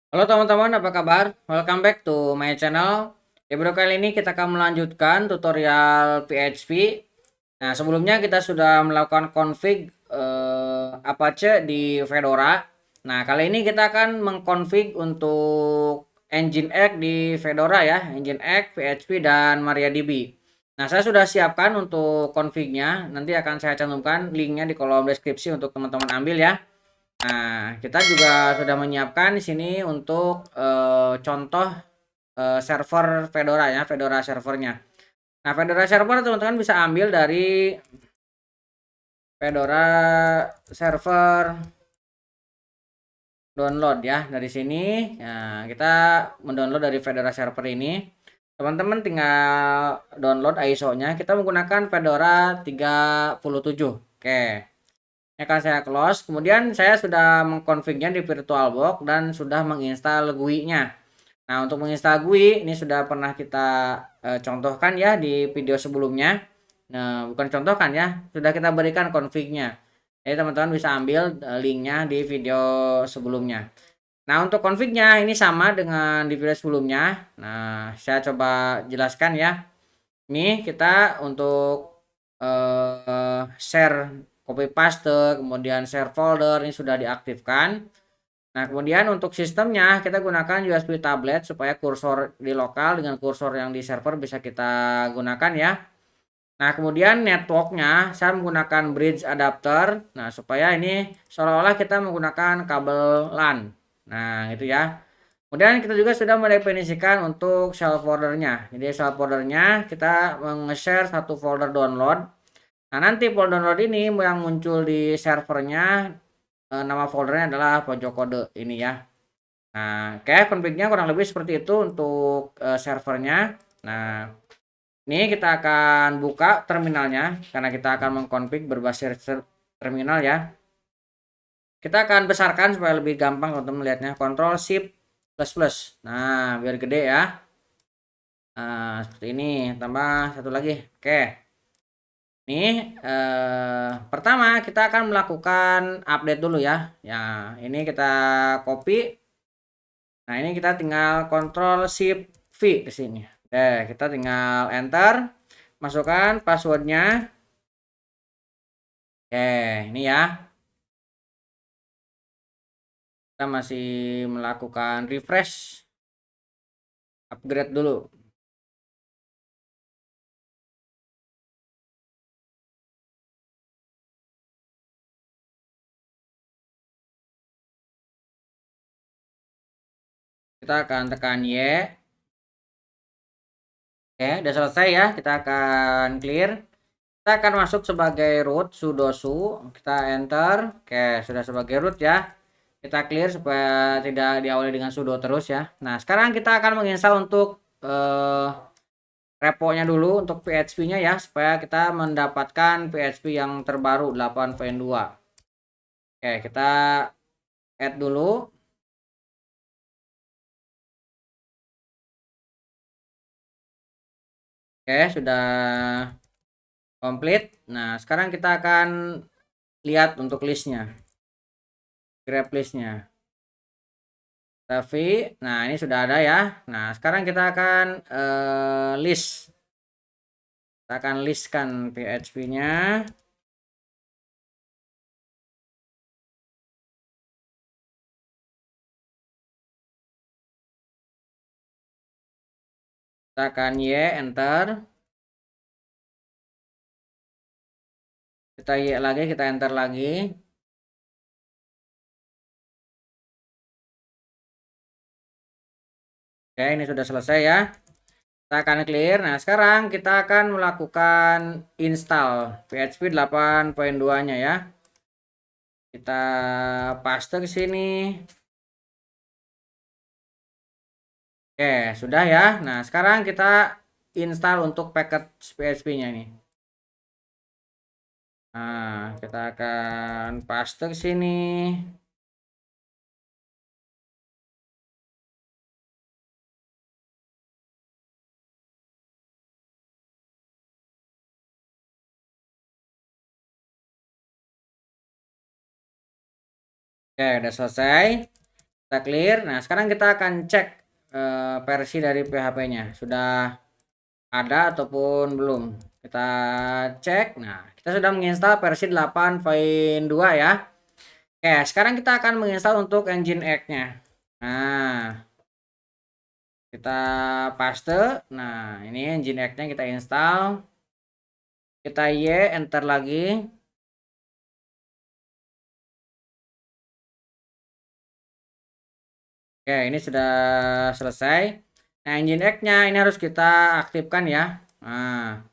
Halo teman-teman, apa kabar? Welcome back to my channel. Di video kali ini kita akan melanjutkan tutorial PHP. Nah, sebelumnya kita sudah melakukan config Apache di Fedora. Nah, kali ini kita akan mengkonfig untuk Nginx di Fedora ya, Nginx, PHP, dan MariaDB. Nah, saya sudah siapkan untuk config-nya. Nanti akan saya cantumkan linknya di kolom deskripsi untuk teman-teman ambil ya. Nah, kita juga sudah menyiapkan di sini untuk contoh server Fedora ya, Fedora servernya. Nah, Fedora server teman-teman bisa ambil dari Fedora server download ya. Dari sini nah, kita mendownload dari Fedora server ini. Teman-teman tinggal download ISO-nya. Kita menggunakan Fedora 37. Oke. Ini akan saya close. Kemudian saya sudah mengkonfignya di VirtualBox dan sudah menginstal GUI-nya. Nah, untuk menginstal GUI ini sudah pernah kita contohkan ya di video sebelumnya. Nah, bukan contohkan ya, sudah kita berikan config-nya. Jadi teman-teman bisa ambil linknya di video sebelumnya. Nah, untuk config-nya ini sama dengan di video sebelumnya. Nah, saya coba jelaskan ya. Ini kita untuk share copy paste, kemudian share folder ini sudah diaktifkan. Nah, kemudian untuk sistemnya kita gunakan USB tablet supaya kursor di lokal dengan kursor yang di server bisa kita gunakan ya. Nah, kemudian networknya saya menggunakan bridge adapter. Nah, supaya ini seolah-olah kita menggunakan kabel LAN. Nah, itu ya. Kemudian kita juga sudah mendefinisikan untuk shell foldernya. Jadi shell foldernya kita meng-share satu folder download. Nah, nanti folder download ini yang muncul di servernya nama foldernya adalah pojok kode ini ya. Nah, kayak config-nya kurang lebih seperti itu untuk servernya. Nah, ini kita akan buka terminalnya karena kita akan mengkonfig berbasis terminal ya. Kita akan besarkan supaya lebih gampang untuk melihatnya. Ctrl Shift plus plus. Nah, biar gede ya. Nah, seperti ini. Tambah satu lagi. Oke. Ini pertama kita akan melakukan update dulu ya. Ya, ini kita copy. Nah, ini kita tinggal Ctrl Shift V ke sini. Oke, kita tinggal enter. Masukkan passwordnya. Oke, ini ya. Kita masih melakukan refresh. Upgrade dulu. Kita akan tekan Y. Oke, udah selesai ya. Kita akan clear. Kita akan masuk sebagai root sudo su. Kita enter. Oke, sudah sebagai root ya. Kita clear supaya tidak diawali dengan sudo terus ya. Nah, sekarang kita akan menginstal untuk repo-nya dulu untuk PHP-nya ya supaya kita mendapatkan PHP yang terbaru 8.2. Oke, kita add dulu. Oke, sudah komplit. Nah, sekarang kita akan lihat untuk listnya, grab listnya. Tapi, nah ini sudah ada ya. Nah, sekarang kita akan list. Kita akan listkan PHP-nya. Kita akan Y, enter. Kita Y lagi, kita enter lagi. Oke, ini sudah selesai ya. Kita akan clear. Nah, sekarang kita akan melakukan install PHP 8.2-nya ya. Kita paste ke sini. Oke, sudah ya. Nah, sekarang kita install untuk paket PHP-nya ini. Nah, kita akan paste ke sini. Oke, udah selesai. Kita clear. Nah, sekarang kita akan cek versi dari PHP-nya. Sudah ada ataupun belum. Kita cek. Nah, kita sudah menginstal versi 8.2 ya. Oke, sekarang kita akan menginstal untuk Nginx-nya. Nah, kita paste. Nah, ini Nginx-nya kita install. Kita enter lagi. Oke, ini sudah selesai. Nah, Nginx-nya ini harus kita aktifkan ya. Nah,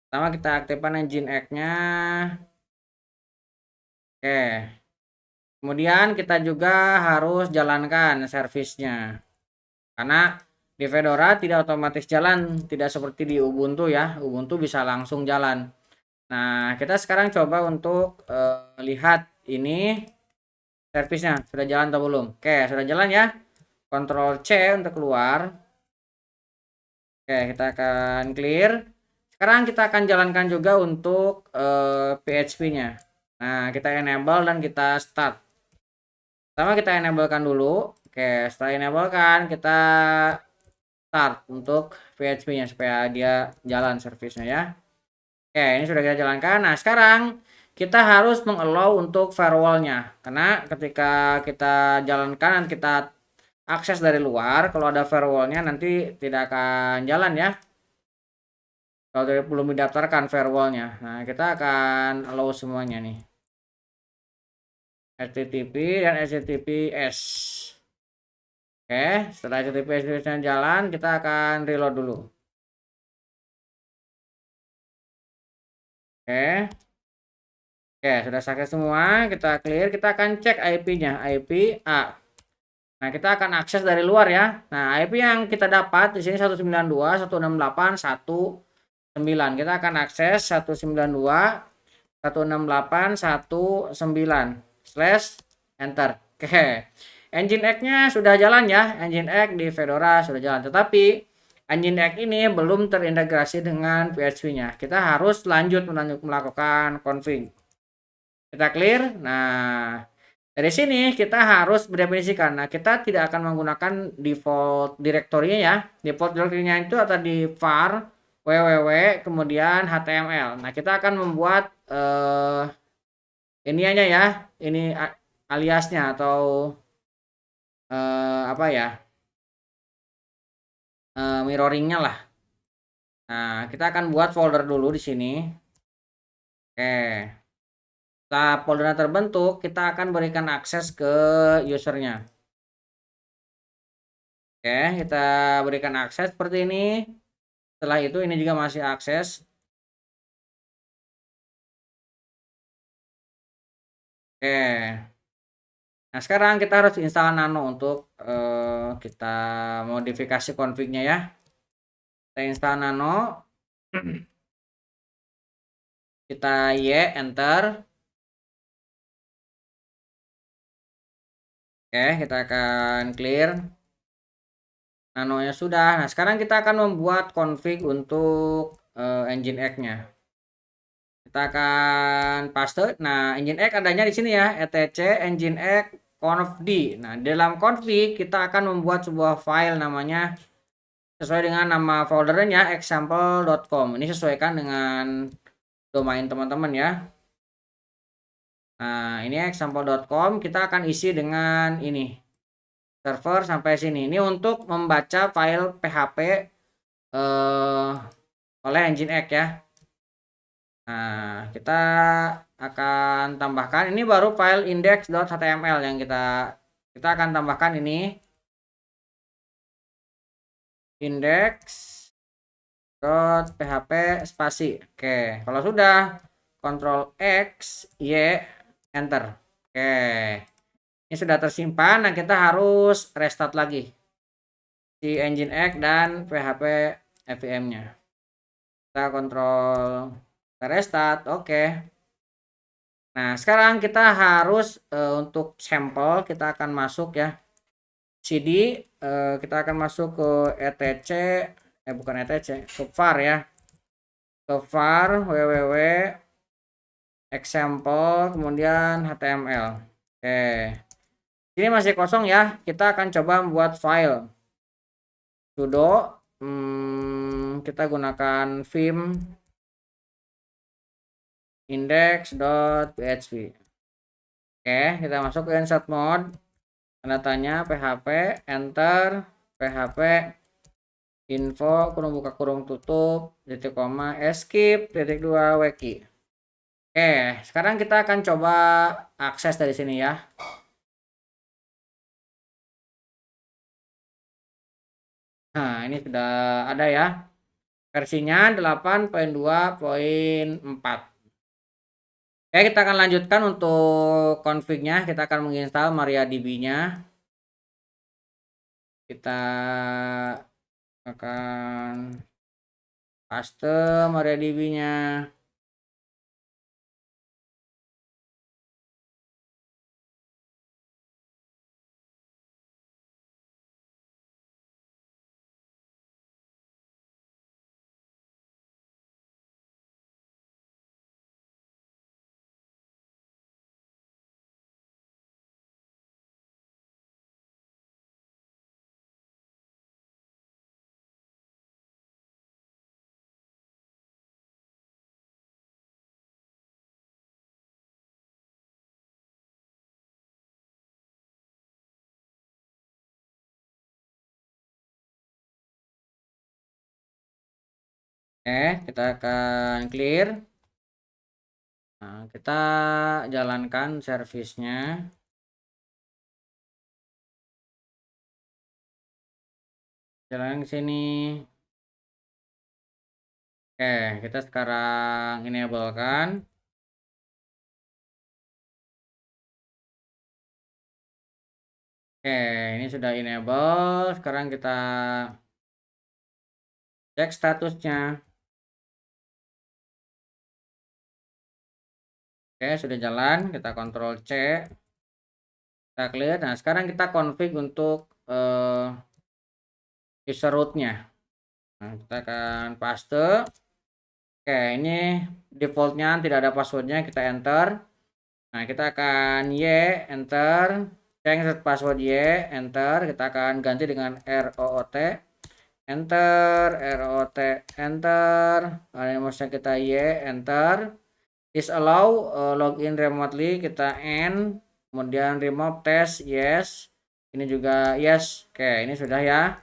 pertama kita aktifkan Nginx-nya. Oke. Kemudian kita juga harus jalankan servisnya. Karena di Fedora tidak otomatis jalan, tidak seperti di Ubuntu ya. Ubuntu bisa langsung jalan. Nah, kita sekarang coba untuk lihat ini servisnya sudah jalan atau belum. Oke, sudah jalan ya. Ctrl C untuk keluar. Oke, kita akan clear. Sekarang kita akan jalankan juga untuk PHP-nya. Nah, kita enable dan kita start. Pertama kita enablekan dulu. Oke, setelah enablekan kita start untuk PHP-nya supaya dia jalan servisnya ya. Oke, ini sudah kita jalankan. Nah, sekarang kita harus mengallow untuk firewall-nya. Karena ketika kita jalankan dan kita akses dari luar, kalau ada firewall-nya nanti tidak akan jalan ya. Kalau belum didaftarkan firewall-nya. Nah, kita akan allow semuanya nih. HTTP dan HTTPS. Oke, setelah HTTPS-nya jalan, kita akan reload dulu. Oke. Oke, sudah sukses semua. Kita clear. Kita akan cek IP-nya. IP A. Nah, kita akan akses dari luar ya. Nah, IP yang kita dapat di sini 192.168.1.9. Kita akan akses 192.168.1.9 slash enter. Oke. Nginx-nya sudah jalan ya. Nginx di Fedora sudah jalan. Tetapi Nginx ini belum terintegrasi dengan PHP-nya. Kita harus lanjut melakukan config. Kita clear. Nah, dari sini kita harus mendefinisikan. Nah, kita tidak akan menggunakan default directory-nya ya. Default directory-nya itu atau di var www kemudian html. Nah, kita akan membuat ini aja ya. Ini aliasnya atau apa ya? Mirroringnya lah. Nah, kita akan buat folder dulu di sini. Oke. Setelah foldernya terbentuk, kita akan berikan akses ke usernya. Oke, kita berikan akses seperti ini. Setelah itu ini juga masih akses. Oke. Nah, sekarang kita harus install nano untuk kita modifikasi config-nya ya. Kita install nano. Kita enter. Oke, kita akan clear. Nanonya sudah. Nah, sekarang kita akan membuat config untuk Nginx-nya. Kita akan paste. Nah, Nginx adanya di sini ya, etc Nginx confd. Nah, dalam config kita akan membuat sebuah file namanya sesuai dengan nama foldernya example.com. Ini sesuaikan dengan domain teman-teman ya. Nah, ini example.com kita akan isi dengan ini. Server sampai sini. Ini untuk membaca file PHP oleh Nginx ya. Nah, kita akan tambahkan ini baru file index.html yang kita akan tambahkan ini index.php spasi. Oke, kalau sudah Ctrl X Y enter. Oke. Ini sudah tersimpan. Nah, kita harus restart lagi si Nginx dan PHP FVM-nya. Kita kontrol restart. Oke. Nah, sekarang kita harus untuk sampel kita akan masuk ya. CD kita akan masuk ke etc bukan etc, ke var ya. Ke var www example kemudian html. Oke. Ini masih kosong ya, kita akan coba membuat file sudo kita gunakan vim index.php. Oke, kita masuk ke insert mode, tanda tanya php, enter, php info kurung buka kurung tutup titik koma escape titik 2 wiki. Oke, sekarang kita akan coba akses dari sini ya. Nah, ini sudah ada ya. Versinya 8.2.4. Oke, kita akan lanjutkan untuk config-nya. Kita akan menginstal MariaDB-nya. Kita akan paste MariaDB-nya. Oke, kita akan clear. Nah, kita jalankan servisnya. Jalan ke sini. Oke, kita sekarang enable-kan. Oke, ini sudah enable. Sekarang kita cek statusnya. Oke, sudah jalan. Kita Ctrl C. Kita clear. Nah, sekarang kita config untuk user root-nya. Nah, kita akan paste. Oke, ini defaultnya tidak ada passwordnya. Kita enter. Nah, kita akan Y, enter. Change password Y, enter. Kita akan ganti dengan ROOT. Enter, ROT, enter. Anonymous-nya kita Y, enter. Disallow login remotely, kita N. Kemudian remove test, yes. Ini juga yes. Oke, ini sudah ya.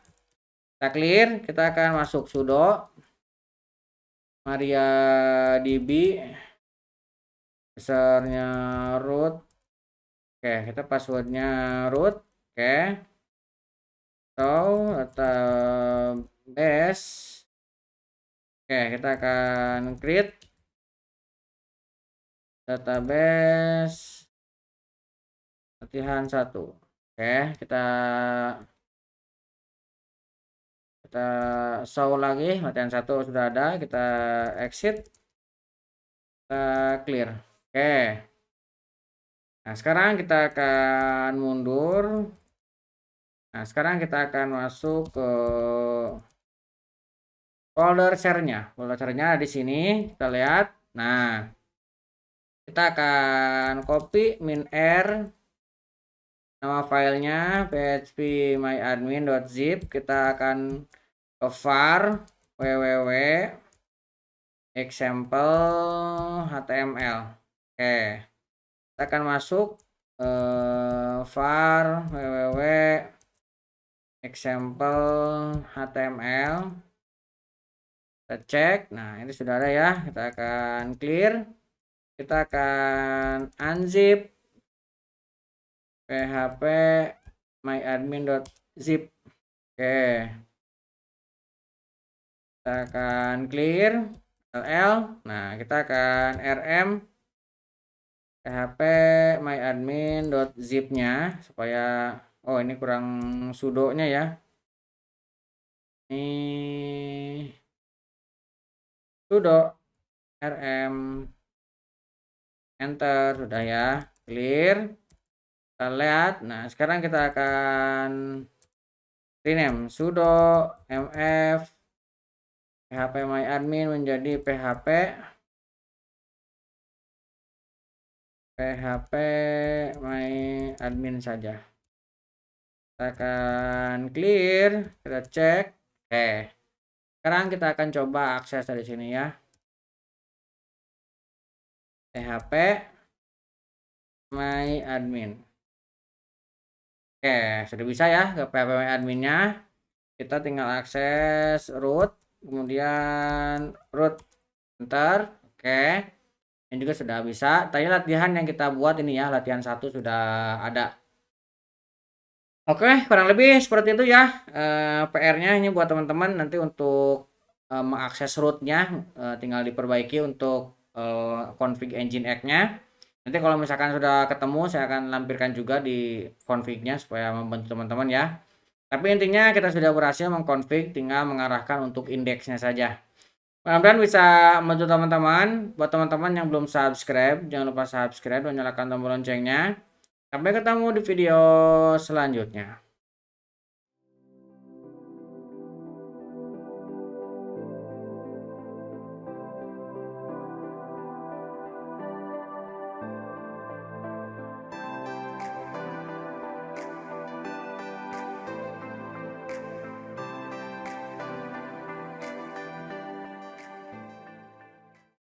Kita clear, kita akan masuk sudo MariaDB, usernya root. Oke, kita passwordnya root. Oke, so database. Oke, kita akan create database latihan 1. Oke, kita show lagi, latihan 1 sudah ada. Kita exit, kita clear. Oke, nah sekarang kita akan mundur. Nah, sekarang kita akan masuk ke folder share-nya. Folder share-nya di sini, kita lihat. Nah, kita akan copy min.r, nama filenya phpMyAdmin.zip. Kita akan ke var www example html. Oke, kita akan masuk var www example html. Kita cek. Nah, ini sudah ada ya. Kita akan clear. Kita akan unzip php myadmin.zip. Oke, kita akan clear ll. Nah, kita akan rm php myadmin.zip-nya supaya ini kurang sudonya ya. Ini sudo rm, enter, sudah ya, clear. Kita lihat. Nah, sekarang kita akan rename sudo mf php myadmin menjadi php myadmin saja. Kita akan clear, kita cek. Oke. Sekarang kita akan coba akses dari sini ya. PHP my admin. Oke, sudah bisa ya ke PHP my adminnya. Kita tinggal akses root, kemudian root enter. Oke. Ini juga sudah bisa. Tadi latihan yang kita buat ini ya, latihan 1 sudah ada. Oke, kurang lebih seperti itu ya. PR-nya ini buat teman-teman nanti untuk mengakses rootnya tinggal diperbaiki untuk config Nginx-nya. Nanti kalau misalkan sudah ketemu saya akan lampirkan juga di config-nya supaya membantu teman-teman ya. Tapi intinya kita sudah berhasil mengkonfig, tinggal mengarahkan untuk indeksnya saja. Mudah-mudahan bisa membantu teman-teman. Buat teman-teman yang belum subscribe, jangan lupa subscribe dan nyalakan tombol loncengnya. Sampai ketemu di video selanjutnya.